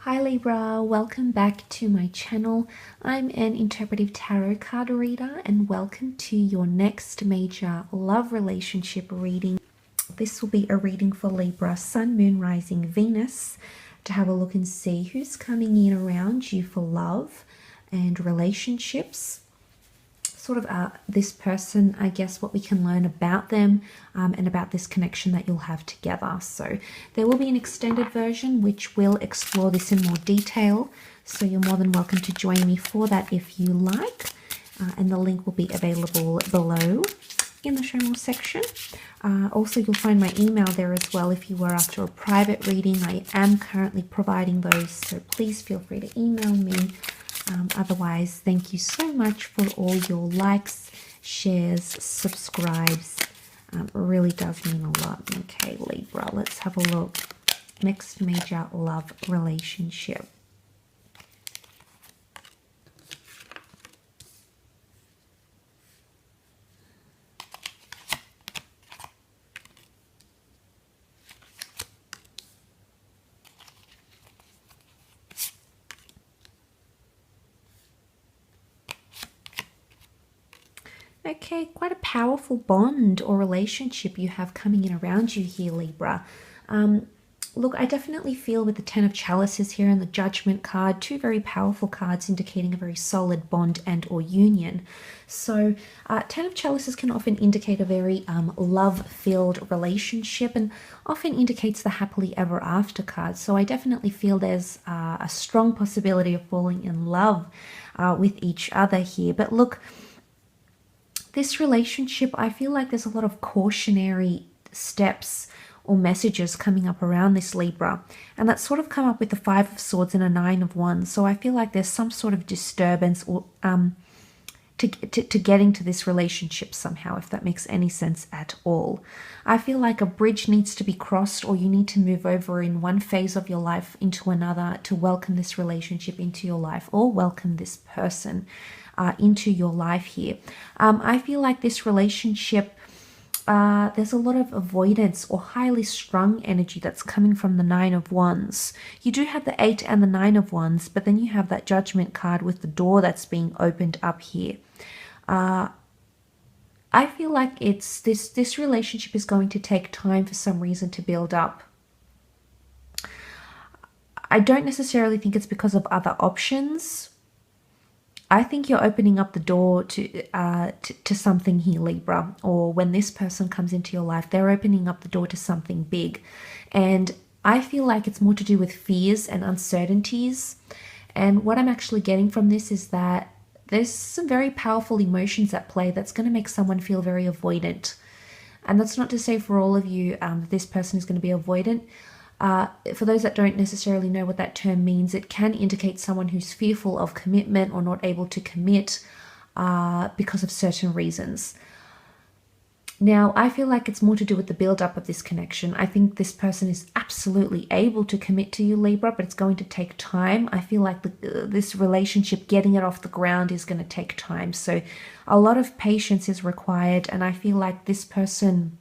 Hi Libra, welcome back to my channel. I'm an interpretive tarot card reader and welcome to your next major love relationship reading. This will be a reading for Libra, Sun, Moon, Rising, Venus, to have a look and see who's coming in around you for love and relationships. Sort of this person, I guess, what we can learn about them and about this connection that you'll have together. So there will be an extended version which will explore this in more detail. So you're more than welcome to join me for that if you like. And the link will be available below in the show more section. Also, you'll find my email there as well if you were after a private reading. I am currently providing those, so please feel free to email me. Otherwise, thank you so much for all your likes, shares, subscribes. It really does mean a lot. Okay, Libra, let's have a look. Next major love relationship. Okay, quite a powerful bond or relationship you have coming in around you here, Libra. Look, I definitely feel with the Ten of Chalices here and the Judgment card, two very powerful cards indicating a very solid bond and or union. So Ten of Chalices can often indicate a very love-filled relationship and often indicates the happily ever after card. So I definitely feel there's a strong possibility of falling in love with each other here. But look, this relationship, I feel like there's a lot of cautionary steps or messages coming up around this, Libra. And that's sort of come up with the Five of Swords and a Nine of Wands. So I feel like there's some sort of disturbance or to getting to this relationship somehow, if that makes any sense at all. I feel like a bridge needs to be crossed, or you need to move over in one phase of your life into another to welcome this relationship into your life, or welcome this person into your life here. I feel like this relationship, there's a lot of avoidance or highly strung energy that's coming from the Nine of Wands. You do have the Eight and the Nine of Wands, but then you have that Judgment card with the door that's being opened up here. I feel like it's this relationship is going to take time for some reason to build up. I don't necessarily think it's because of other options. I think you're opening up the door to something here, Libra, or when this person comes into your life, they're opening up the door to something big. And I feel like it's more to do with fears and uncertainties. And what I'm actually getting from this is that there's some very powerful emotions at play that's going to make someone feel very avoidant. And that's not to say for all of you this person is going to be avoidant. For those that don't necessarily know what that term means, it can indicate someone who's fearful of commitment or not able to commit because of certain reasons. Now, I feel like it's more to do with the build-up of this connection. I think this person is absolutely able to commit to you, Libra, but it's going to take time. I feel like this relationship, getting it off the ground, is going to take time. So a lot of patience is required, and I feel like this person,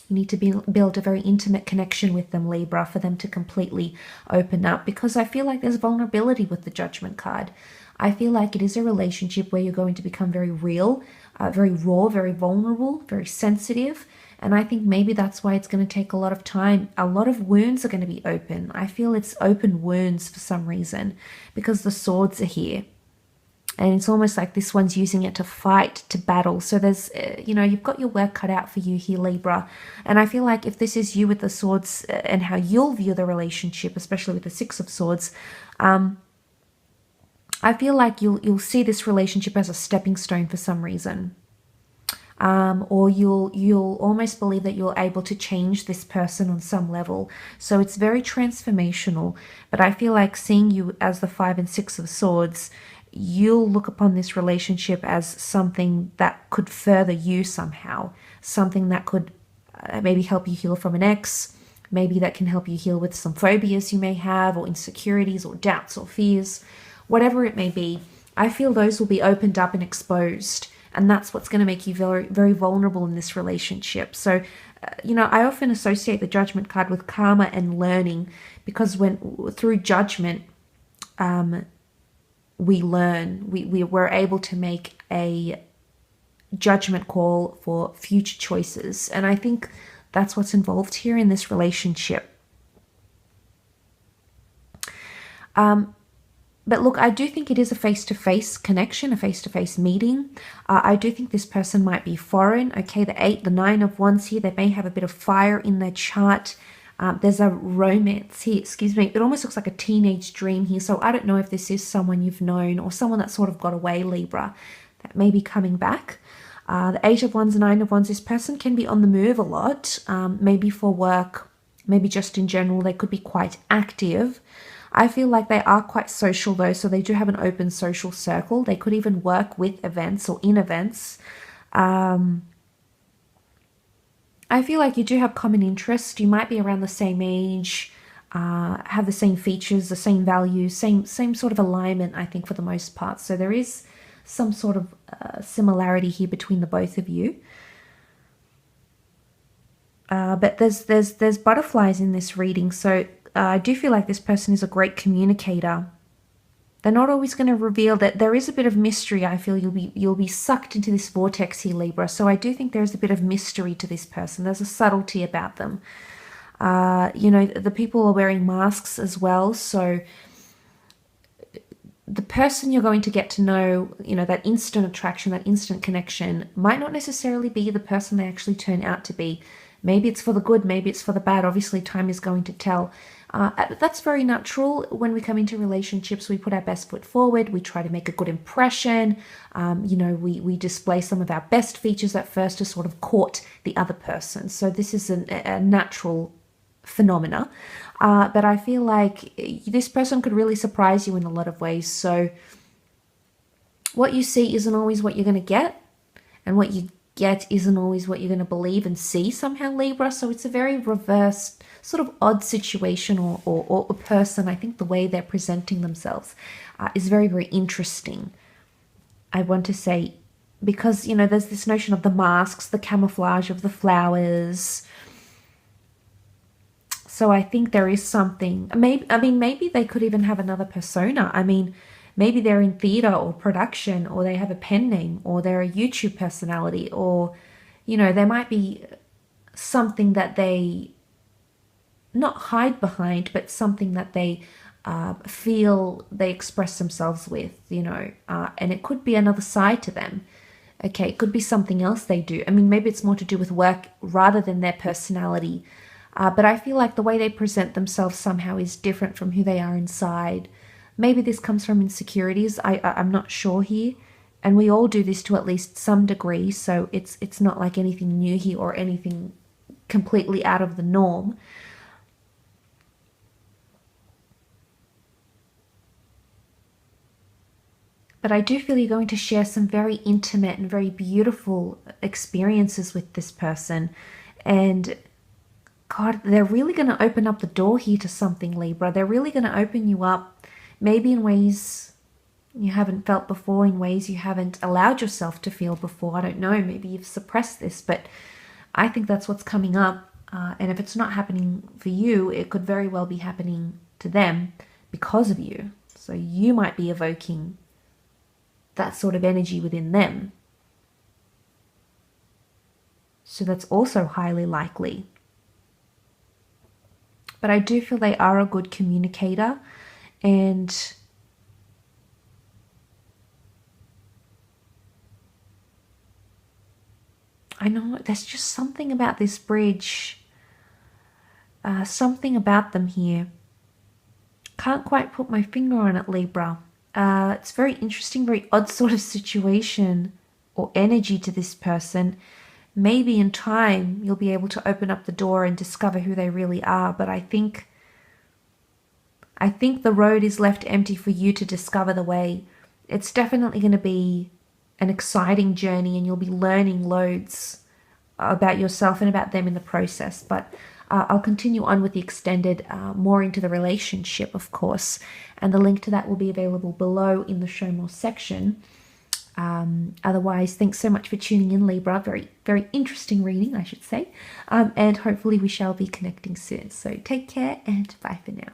you need to build a very intimate connection with them, Libra, for them to completely open up, because I feel like there's vulnerability with the Judgment card. I feel like it is a relationship where you're going to become very real, very raw, very vulnerable, very sensitive. And I think maybe that's why it's going to take a lot of time. A lot of wounds are going to be open. I feel it's open wounds for some reason because the swords are here. And it's almost like this one's using it to fight, to battle. So there's, you've got your work cut out for you here, Libra. And I feel like if this is you with the swords and how you'll view the relationship, especially with the Six of Swords, I feel like you'll see this relationship as a stepping stone for some reason. Or you'll almost believe that you're able to change this person on some level. So it's very transformational. But I feel like seeing you as the Five and Six of Swords, you'll look upon this relationship as something that could further you somehow, something that could maybe help you heal from an ex, maybe that can help you heal with some phobias you may have, or insecurities or doubts or fears, whatever it may be. I feel those will be opened up and exposed, and that's what's going to make you very, very vulnerable in this relationship. So, I often associate the Judgment card with karma and learning, because through judgment, we learn, we're able to make a judgment call for future choices. And I think that's what's involved here in this relationship. But look, I do think it is a face-to-face connection, a face-to-face meeting. I do think this person might be foreign. Okay, the 8, the 9 of Wands here, they may have a bit of fire in their chart. There's a romance here, excuse me. It almost looks like a teenage dream here. So I don't know if this is someone you've known or someone that sort of got away, Libra, that may be coming back. The 8 of Wands, 9 of Wands, this person can be on the move a lot, maybe for work, maybe just in general. They could be quite active. I feel like they are quite social though, so they do have an open social circle. They could even work with events or in events. I feel like you do have common interests. You might be around the same age, have the same features, the same values, same sort of alignment, I think, for the most part. So there is some sort of similarity here between the both of you. But there's butterflies in this reading, so I do feel like this person is a great communicator. They're not always going to reveal that. There is a bit of mystery. I feel you'll be sucked into this vortex here, Libra. So I do think there's a bit of mystery to this person. There's a subtlety about them. You know, the people are wearing masks as well. So the person you're going to get to know, you know, that instant attraction, that instant connection might not necessarily be the person they actually turn out to be. Maybe it's for the good, maybe it's for the bad. Obviously, time is going to tell. That's very natural. When we come into relationships, we put our best foot forward. We try to make a good impression. You know, we display some of our best features at first to sort of court the other person. So this is a natural phenomena. But I feel like this person could really surprise you in a lot of ways. So what you see isn't always what you're going to get. And what you get isn't always what you're going to believe and see somehow, Libra. So it's a very reversed, sort of odd situation or a person. I think the way they're presenting themselves is very, very interesting. I want to say, because, you know, there's this notion of the masks, the camouflage of the flowers. So I think there is something, maybe they could even have another persona. I mean, maybe they're in theater or production, or they have a pen name, or they're a YouTube personality, or, you know, there might be something that they not hide behind, but something that they feel they express themselves with, you know, and it could be another side to them. Okay, it could be something else they do. I mean, maybe it's more to do with work rather than their personality. But I feel like the way they present themselves somehow is different from who they are inside. Maybe this comes from insecurities. I'm not sure here. And we all do this to at least some degree. So it's not like anything new here or anything completely out of the norm. But I do feel you're going to share some very intimate and very beautiful experiences with this person. And God, they're really going to open up the door here to something, Libra. They're really going to open you up, maybe in ways you haven't felt before, in ways you haven't allowed yourself to feel before. I don't know, maybe you've suppressed this, but I think that's what's coming up. And if it's not happening for you, it could very well be happening to them because of you. So you might be evoking that sort of energy within them. So that's also highly likely. But I do feel they are a good communicator, and I know there's just something about this bridge, something about them here. Can't quite put my finger on it, Libra. It's very interesting, very odd sort of situation or energy to this person. Maybe in time you'll be able to open up the door and discover who they really are. But I think the road is left empty for you to discover the way. It's definitely going to be an exciting journey, and you'll be learning loads about yourself and about them in the process. But I'll continue on with the extended, more into the relationship, of course. And the link to that will be available below in the Show More section. Otherwise, thanks so much for tuning in, Libra. Very, very interesting reading, I should say. And hopefully we shall be connecting soon. So take care and bye for now.